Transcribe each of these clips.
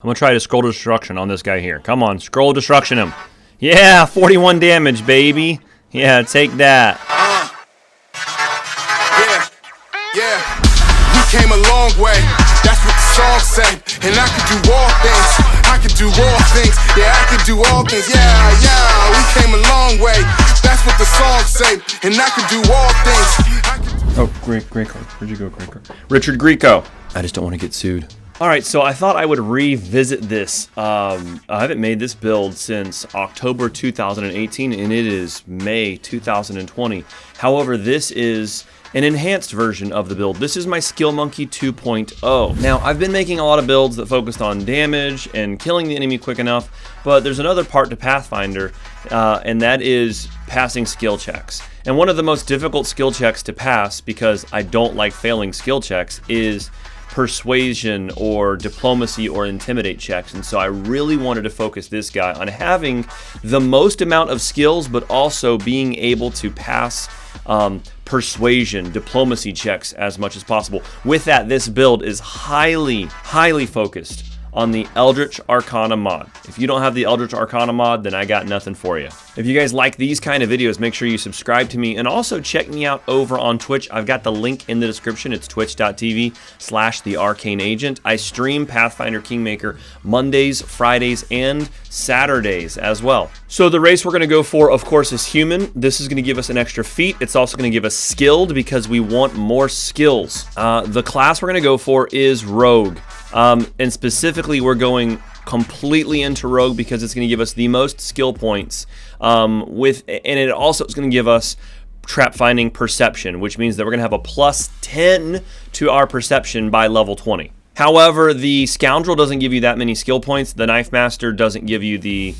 I'm gonna try to scroll destruction on this guy here. Come on, scroll destruction him. Yeah, 41 damage, baby. Yeah, take that. Yeah, we came a long way. That's what the song say. And I can do all things. I can do all things. Yeah, I can do all things. Yeah, we came a long way. That's what the song say. And I can do all things. Oh, Greco. Where'd you go, Greco? Richard Grieco. I just don't want to get sued. All right, so I thought I would revisit this. I haven't made this build since October 2018, and it is May 2020. However, this is an enhanced version of the build. This is my Skill Monkey 2.0. Now, I've been making a lot of builds that focused on damage and killing the enemy quick enough, but there's another part to Pathfinder, and that is passing skill checks. And one of the most difficult skill checks to pass, because I don't like failing skill checks, is persuasion or diplomacy or intimidate checks. And so I really wanted to focus this guy on having the most amount of skills, but also being able to pass persuasion, diplomacy checks as much as possible. With that, this build is highly focused on the Eldritch Arcana mod. If you don't have the Eldritch Arcana mod, then I got nothing for you. If you guys like these kind of videos, make sure you subscribe to me and also check me out over on Twitch. I've got the link in the description. It's twitch.tv/thearcaneagent. I stream Pathfinder Kingmaker Mondays, Fridays, and Saturdays as well. So the race we're going to go for, of course, is human. This is going to give us an extra feat. It's also going to give us skilled because we want more skills. The class we're going to go for is rogue. And specifically, we're going completely into rogue because it's going to give us the most skill points. And it also is going to give us trap finding perception, which means that we're going to have a plus 10 to our perception by level 20. However, the scoundrel doesn't give you that many skill points. The knife master doesn't give you the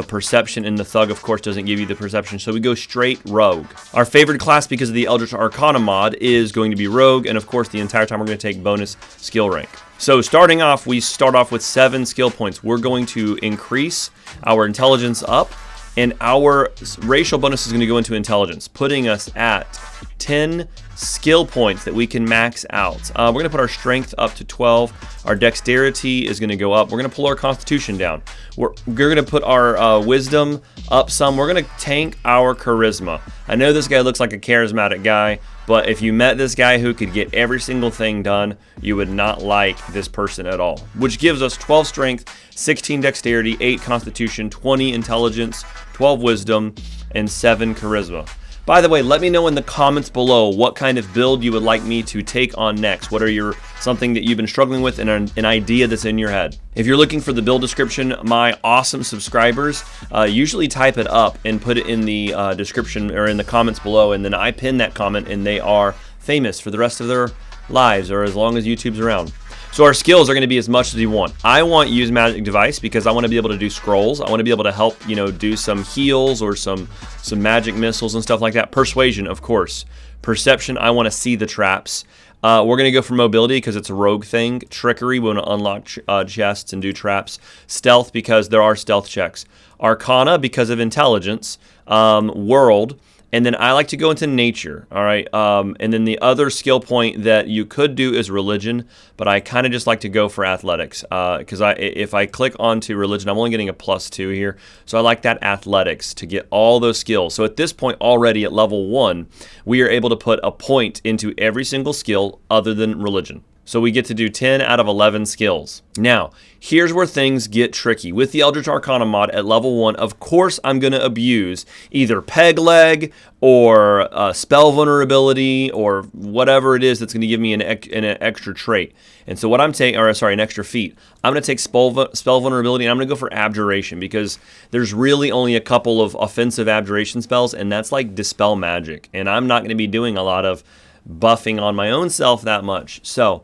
perception, and the thug, of course, doesn't give you the perception, so we go straight rogue. Our favorite class, because of the Eldritch Arcana mod, is going to be rogue, and of course, the entire time we're going to take bonus skill rank. So starting off, we start off with 7 skill points. We're going to increase our intelligence up, and our racial bonus is going to go into intelligence, putting us at 10 skill points that we can max out. We're going to put our strength up to 12. Our dexterity is going to go up. We're going to pull our constitution down. We're going to put our wisdom up some. We're going to tank our charisma. I know this guy looks like a charismatic guy, but if you met this guy who could get every single thing done, you would not like this person at all. Which gives us 12 strength, 16 dexterity, 8 constitution, 20 intelligence, 12 wisdom, and 7 charisma. By the way, let me know in the comments below what kind of build you would like me to take on next. What are something that you've been struggling with and an idea that's in your head? If you're looking for the build description, my awesome subscribers usually type it up and put it in the description or in the comments below, and then I pin that comment and they are famous for the rest of their lives or as long as YouTube's around. So our skills are going to be as much as you want. I want use magic device because I want to be able to do scrolls. I want to be able to help, do some heals or some magic missiles and stuff like that. Persuasion, of course. Perception, I want to see the traps. We're going to go for mobility because it's a rogue thing. Trickery, we want to unlock chests and do traps. Stealth, because there are stealth checks. Arcana, because of intelligence. World. And then I like to go into nature, all right? And then the other skill point that you could do is religion, but I kind of just like to go for athletics because if I click onto religion, I'm only getting a +2 here. So I like that athletics to get all those skills. So at this point already at level 1, we are able to put a point into every single skill other than religion. So we get to do 10 out of 11 skills. Now, here's where things get tricky. With the Eldritch Arcana mod at level 1, of course I'm going to abuse either peg leg or spell vulnerability or whatever it is that's going to give me an extra trait. And so what I'm taking, an extra feat. I'm going to take spell vulnerability and I'm going to go for abjuration because there's really only a couple of offensive abjuration spells, and that's like dispel magic. And I'm not going to be doing a lot of buffing on my own self that much. So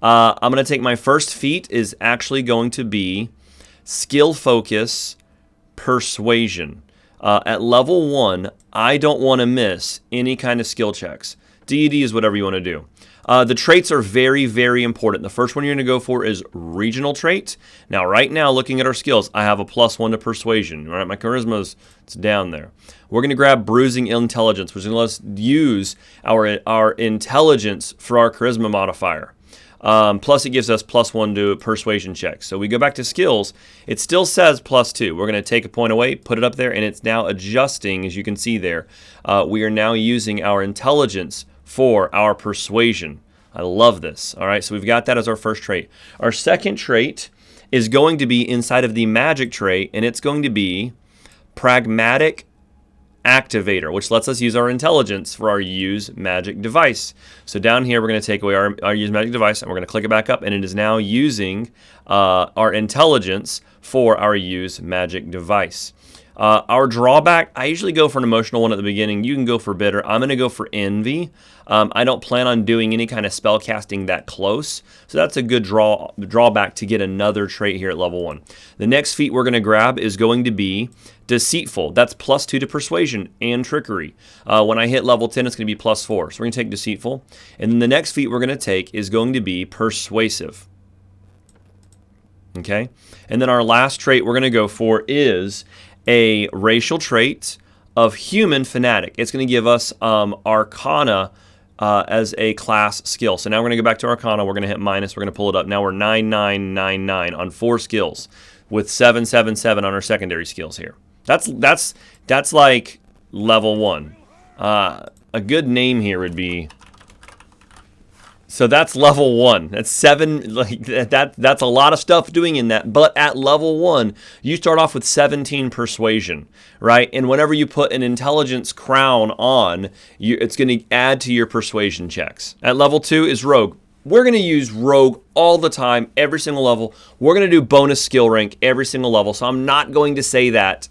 I'm going to take my first feat is actually going to be skill focus persuasion. At level 1, I don't want to miss any kind of skill checks. DED is whatever you want to do. The traits are very, very important. The first one you're going to go for is regional trait. Now, right now, looking at our skills, I have a +1 to persuasion. Right, my charisma it's down there. We're going to grab bruising intelligence, which is going to let us use our intelligence for our charisma modifier. Plus it gives us +1 to persuasion checks. So we go back to skills. It still says +2. We're going to take a point away, put it up there, and it's now adjusting, as you can see there. We are now using our intelligence for our persuasion. I love this. All right, so we've got that as our first trait. Our second trait is going to be inside of the magic trait, and it's going to be pragmatic activator, which lets us use our intelligence for our use magic device. So down here, we're going to take away our use magic device, and we're going to click it back up, and it is now using our intelligence for our use magic device. Our drawback, I usually go for an emotional one at the beginning. You can go for bitter. I'm going to go for envy. I don't plan on doing any kind of spell casting that close, so that's a good drawback to get another trait here at level 1. The next feat we're going to grab is going to be deceitful. That's +2 to persuasion and trickery. When I hit level 10, it's going to be +4. So we're going to take deceitful. And then the next feat we're going to take is going to be persuasive. Okay? And then our last trait we're going to go for is a racial trait of human fanatic. It's going to give us Arcana as a class skill. So now we're going to go back to Arcana. We're going to hit minus. We're going to pull it up. Now we're 9999 on 4 skills with 777 on our secondary skills here. That's like level 1. A good name here would be. So that's level 1. That's 7. Like that's a lot of stuff doing in that. But at level 1, you start off with 17 persuasion, right? And whenever you put an intelligence crown on, it's going to add to your persuasion checks. At level 2 is rogue. We're going to use rogue all the time, every single level. We're going to do bonus skill rank every single level. So I'm not going to say that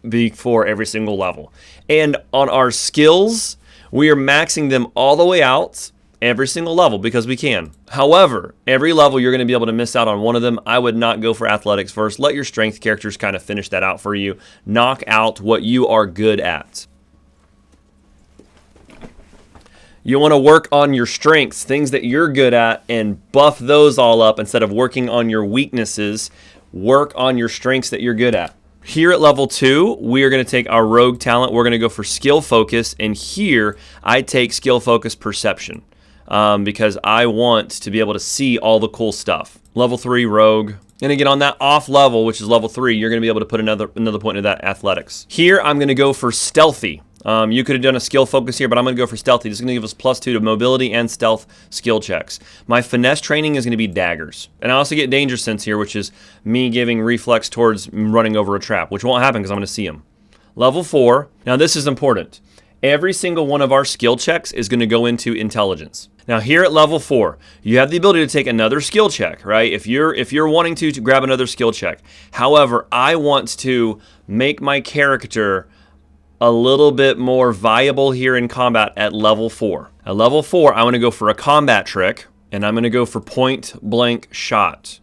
before every single level. And on our skills, we are maxing them all the way out every single level because we can. However, every level you're going to be able to miss out on one of them. I would not go for athletics first. Let your strength characters kind of finish that out for you. Knock out what you are good at. You want to work on your strengths, things that you're good at, and buff those all up instead of working on your weaknesses. Work on your strengths that you're good at. Here at level 2, we are going to take our rogue talent. We're going to go for skill focus, and here I take skill focus perception because I want to be able to see all the cool stuff. Level 3 rogue. And again, on that off level, which is level 3, you're going to be able to put another point into that athletics. Here, I'm going to go for stealthy. You could have done a skill focus here, but I'm going to go for stealthy. This is going to give us +2 to mobility and stealth skill checks. My finesse training is going to be daggers. And I also get danger sense here, which is me giving reflex towards running over a trap, which won't happen because I'm going to see him. Level 4. Now this is important. Every single one of our skill checks is going to go into intelligence. Now here at level 4, you have the ability to take another skill check, right? If you're wanting to grab another skill check. However, I want to make my character a little bit more viable here in combat at level 4. At level 4, I want to go for a combat trick, and I'm going to go for point blank shot.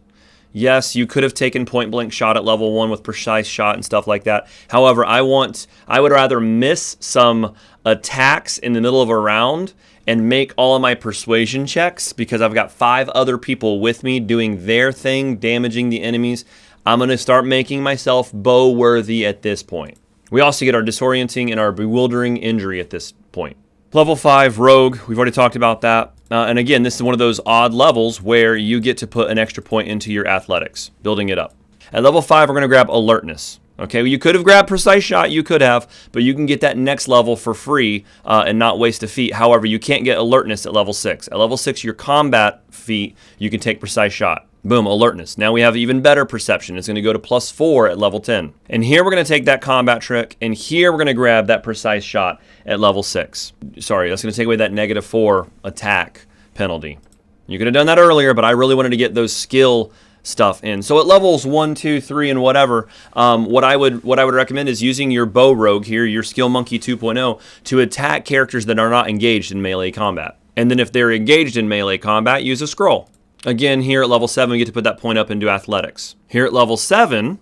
Yes, you could have taken point blank shot at level 1 with precise shot and stuff like that. However, I would rather miss some attacks in the middle of a round and make all of my persuasion checks because I've got 5 other people with me doing their thing, damaging the enemies. I'm going to start making myself bow worthy at this point. We also get our disorienting and our bewildering injury at this point. Level 5, rogue. We've already talked about that. And again, this is one of those odd levels where you get to put an extra point into your athletics, building it up. At level 5, we're going to grab alertness. Okay, well, you could have grabbed precise shot, you could have, but you can get that next level for free and not waste a feat. However, you can't get alertness at level 6. At level 6, your combat feat, you can take precise shot. Boom, alertness. Now we have even better perception. It's going to go to +4 at level 10. And here we're going to take that combat trick, and here we're going to grab that precise shot at level 6. Sorry, that's going to take away that -4 attack penalty. You could have done that earlier, but I really wanted to get those skill stuff in. So at levels 1, 2, 3, and whatever, what I would recommend is using your bow rogue here, your skill monkey 2.0, to attack characters that are not engaged in melee combat. And then if they're engaged in melee combat, use a scroll. Again, here at level 7, we get to put that point up into athletics. Here at level 7,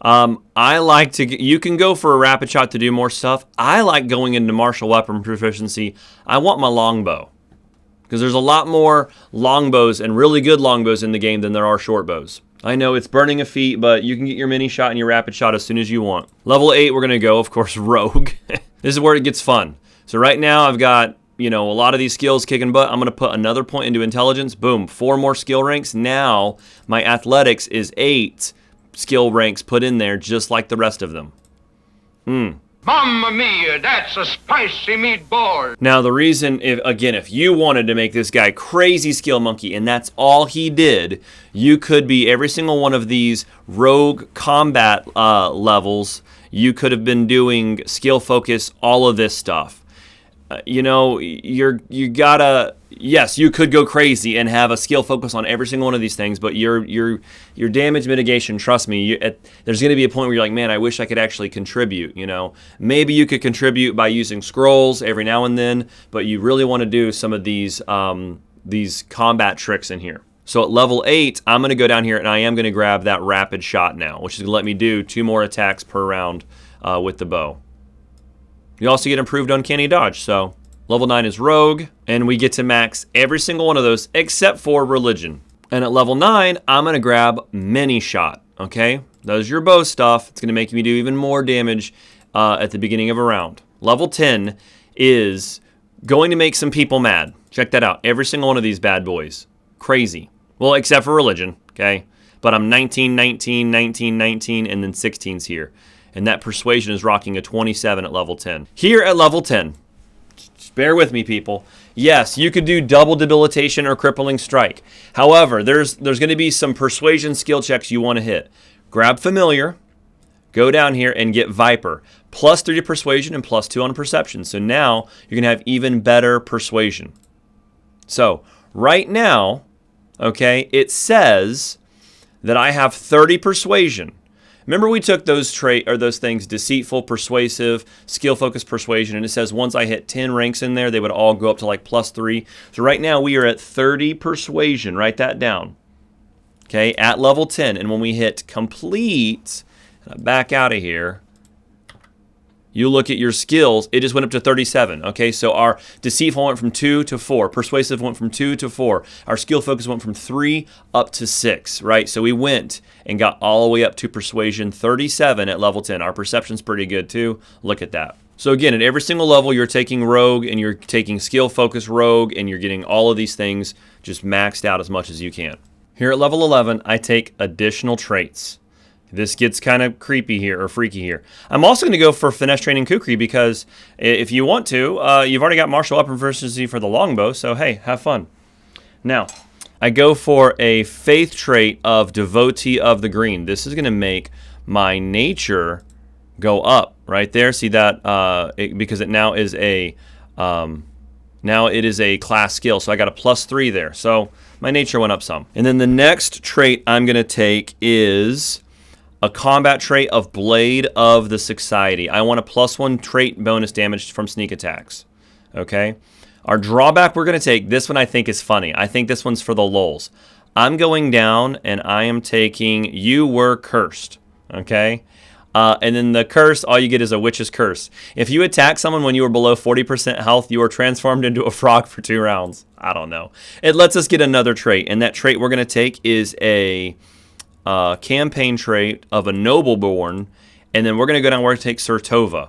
I like to, you can go for a rapid shot to do more stuff. I like going into martial weapon proficiency. I want my longbow because there's a lot more longbows and really good longbows in the game than there are short bows. I know it's burning a feat, but you can get your mini shot and your rapid shot as soon as you want. Level 8, we're going to go, of course, rogue. This is where it gets fun. So right now I've got a lot of these skills kicking butt. I'm going to put another point into intelligence. Boom, 4 more skill ranks. Now my athletics is 8 skill ranks put in there, just like the rest of them. Mamma mia, that's a spicy meatball. Now the reason, if you wanted to make this guy crazy skill monkey, and that's all he did, you could be every single one of these rogue combat levels. You could have been doing skill focus, all of this stuff. Yes, you could go crazy and have a skill focus on every single one of these things, but your damage mitigation, trust me, there's going to be a point where you're like, man, I wish I could actually contribute. Maybe you could contribute by using scrolls every now and then, but you really want to do some of these combat tricks in here. So at level 8, I'm going to go down here and I am going to grab that rapid shot now, which is going to let me do 2 more attacks per round with the bow. You also get improved uncanny dodge, so level 9 is rogue, and we get to max every single one of those except for religion. And at level 9, I'm going to grab many shot, okay? Those are your bow stuff. It's going to make me do even more damage at the beginning of a round. Level 10 is going to make some people mad. Check that out. Every single one of these bad boys. Crazy. Well, except for religion, okay? But I'm 19, 19, 19, 19, and then 16's here. And that persuasion is rocking a 27 at level 10. Here at level 10, just bear with me, people. Yes, you could do double debilitation or crippling strike. However, there's going to be some persuasion skill checks you want to hit. Grab familiar, go down here and get Viper. +3 to persuasion and +2 on perception. So now you're going to have even better persuasion. So right now, okay, it says that I have 30 persuasion. Remember we took those things, deceitful, persuasive, skill focused persuasion, and it says once I hit 10 ranks in there, they would all go up to like +3. So right now we are at 30 persuasion. Write that down. Okay, at level 10. And when we hit complete, back out of here, you look at your skills, it just went up to 37. Okay, so our deceitful went from 2 to 4. Persuasive went from 2 to 4. Our skill focus went from 3 up to 6, right? So we went and got all the way up to persuasion 37 at level 10. Our perception's pretty good too. Look at that. So again, at every single level, you're taking rogue and you're taking skill focus rogue and you're getting all of these things just maxed out as much as you can. Here at level 11, I take additional traits. This gets kind of creepy here, or freaky here. I'm also going to go for finesse training kukri because if you want to, you've already got martial weapon proficiency for the longbow, so hey, have fun. Now, I go for a faith trait of devotee of the green. This is going to make my nature go up right there. See that? Because it now is a class skill, so I got a +3 there. So my nature went up some. And then the next trait I'm going to take is a combat trait of Blade of the Society. I want a +1 trait bonus damage from sneak attacks. Okay? Our drawback we're going to take, this one I think is funny. I think this one's for the lulz. I'm going down and I am taking You Were Cursed. Okay? And then the curse, all you get is a witch's curse. If you attack someone when you were below 40% health, you are transformed into a frog for 2 rounds. I don't know. It lets us get another trait. And that trait we're going to take is a campaign trait of a nobleborn, and then we're going to go down where to take Sertova.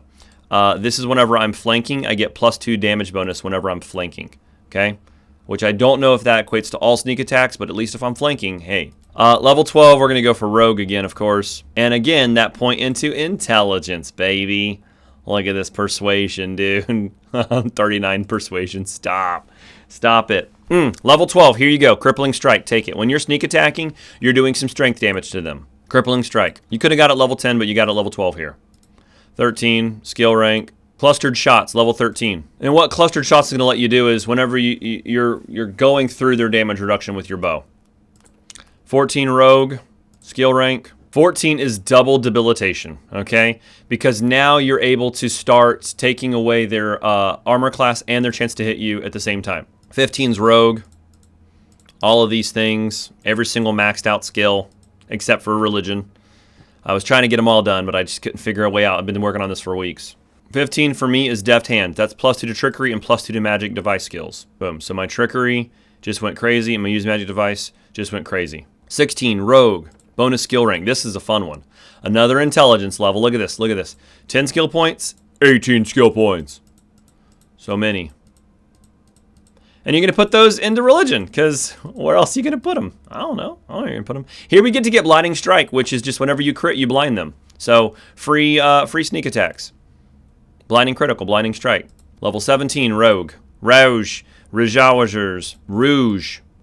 This is whenever I'm flanking, I get +2 damage bonus whenever I'm flanking, okay? Which I don't know if that equates to all sneak attacks, but at least if I'm flanking, hey. Level 12, we're going to go for Rogue again, of course. And again, that point into intelligence, baby. Look at this persuasion, dude. 39 persuasion, Stop it. Level 12, here you go. Crippling Strike, take it. When you're sneak attacking, you're doing some strength damage to them. Crippling Strike. You could have got it level 10, but you got it level 12 here. 13, skill rank. Clustered Shots, level 13. And what Clustered Shots is going to let you do is whenever you're going through their damage reduction with your bow. 14, Rogue, skill rank. 14 is double debilitation, okay? Because now you're able to start taking away their armor class and their chance to hit you at the same time. 15's Rogue. All of these things. Every single maxed out skill, except for religion. I was trying to get them all done, but I just couldn't figure a way out. I've been working on this for weeks. 15 for me is Deft Hand. That's +2 to trickery and +2 to magic device skills. Boom. So my trickery just went crazy, and my use magic device just went crazy. 16, Rogue. Bonus skill rank. This is a fun one. Another intelligence level. Look at this. Look at this. 10 skill points, 18 skill points. So many. And you're going to put those into religion, because where else are you going to put them? I don't know. I don't know where you're going to put them. Here we get to get blinding strike, which is just whenever you crit, you blind them. So free sneak attacks. Blinding critical, blinding strike. Level 17, rogue. Rouge. Rouge.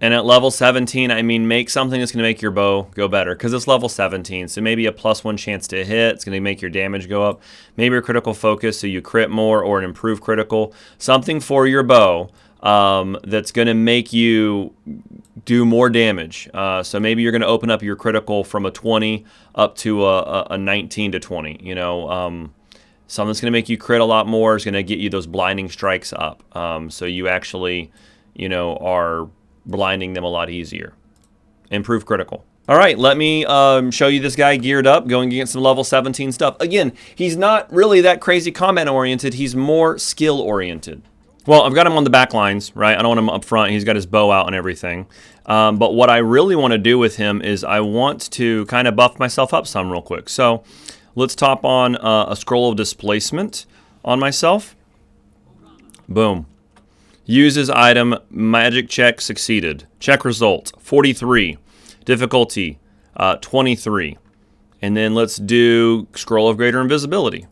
And at level 17, I mean, make something that's going to make your bow go better, because it's level 17. So maybe a +1 chance to hit. It's going to make your damage go up. Maybe a critical focus so you crit more, or an improved critical. Something for your bow that's going to make you do more damage. So maybe you're going to open up your critical from a 20 up to a 19 to 20. You know, something that's going to make you crit a lot more is going to get you those blinding strikes up. So you actually, you know, are blinding them a lot easier. Improve critical. All right, let me show you this guy geared up, going against some level 17 stuff. Again, he's not really that crazy combat oriented. He's more skill oriented. Well, I've got him on the back lines, right? I don't want him up front. He's got his bow out and everything. But what I really want to do with him is I want to kind of buff myself up some real quick. So let's top on a scroll of displacement on myself. Boom. Uses item, magic check succeeded. Check result, 43. Difficulty, 23. And then let's do scroll of greater invisibility.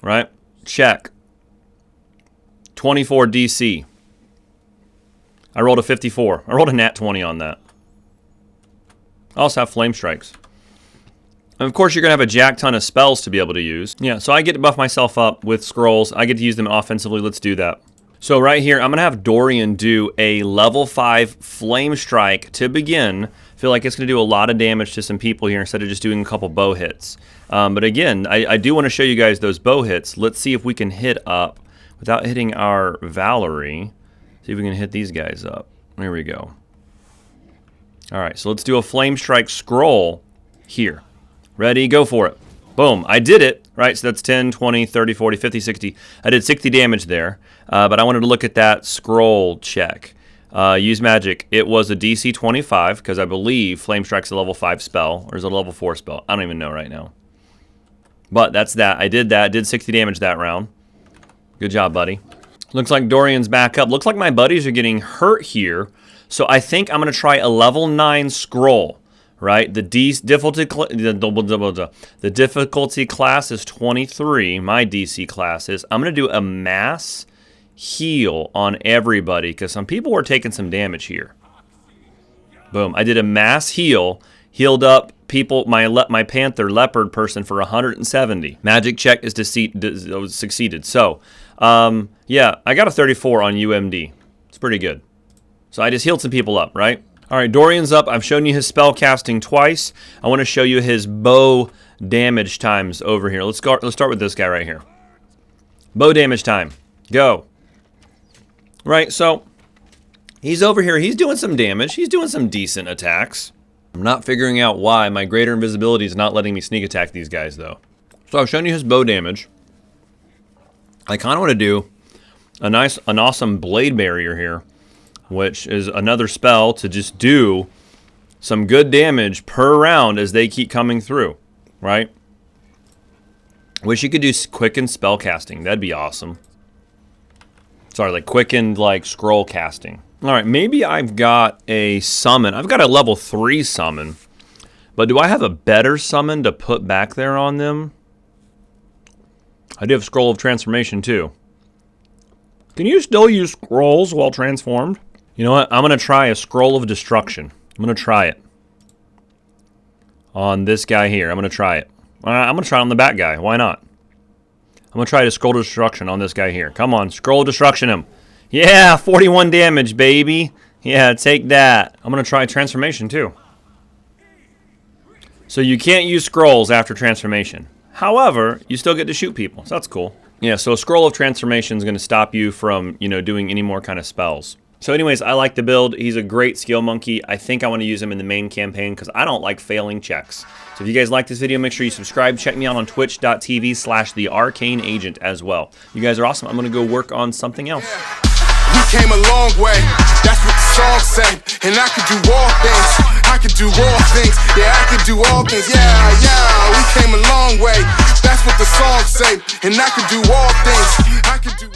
Right? Check. 24 DC. I rolled a 54. I rolled a nat 20 on that. I also have flame strikes. And of course, you're going to have a jack ton of spells to be able to use. Yeah, so I get to buff myself up with scrolls. I get to use them offensively. Let's do that. So right here, I'm going to have Dorian do a level 5 flame strike to begin. I feel like it's going to do a lot of damage to some people here instead of just doing a couple bow hits. But again, I do want to show you guys those bow hits. Let's see if we can hit up without hitting our Valerie. See if we can hit these guys up. There we go. All right, so let's do a flame strike scroll here. Ready, go for it. Boom, I did it, right? So that's 10, 20, 30, 40, 50, 60. I did 60 damage there, but I wanted to look at that scroll check. Use magic. It was a DC 25, because I believe Flame Strike's a level 5 spell, or is it a level 4 spell? I don't even know right now. But that's that. I did that, did 60 damage that round. Good job, buddy. Looks like Dorian's back up. Looks like my buddies are getting hurt here, so I think I'm going to try a level 9 scroll. Right, the difficulty class is 23. My DC class is. I'm gonna do a mass heal on everybody because some people were taking some damage here. Boom! I did a mass heal, healed up people. My panther leopard person for 170. Magic check is succeeded. So, yeah, I got a 34 on UMD. It's pretty good. So I just healed some people up, right? All right, Dorian's up. I've shown you his spell casting twice. I want to show you his bow damage times over here. Let's start with this guy right here. Bow damage time. Go. Right, so he's over here. He's doing some damage. He's doing some decent attacks. I'm not figuring out why my greater invisibility is not letting me sneak attack these guys, though. So I've shown you his bow damage. I kind of want to do an awesome blade barrier here, which is another spell to just do some good damage per round as they keep coming through, right? Wish you could do quickened spell casting. That'd be awesome. Sorry, like quickened like scroll casting. All right, maybe I've got a summon. I've got a level 3 summon, but do I have a better summon to put back there on them? I do have Scroll of Transformation too. Can you still use scrolls while transformed? You know what? I'm going to try a Scroll of Destruction. I'm going to try it. On this guy here. I'm going to try it. I'm going to try it on the back guy. Why not? I'm going to try to Scroll of Destruction on this guy here. Come on. Scroll of Destruction him. Yeah, 41 damage, baby. Yeah, take that. I'm going to try Transformation too. So you can't use scrolls after Transformation. However, you still get to shoot people. So that's cool. Yeah, so a Scroll of Transformation is going to stop you from, doing any more kind of spells. So anyways, I like the build. He's a great skill monkey. I think I want to use him in the main campaign because I don't like failing checks. So if you guys like this video, make sure you subscribe. Check me out on twitch.tv/thearcaneagent as well. You guys are awesome. I'm going to go work on something else. We came a long way, that's what the song said. And I could do all things, I could do all things. Yeah, I could do all things, yeah. We came a long way, that's what the song said. And I could do all things, I could do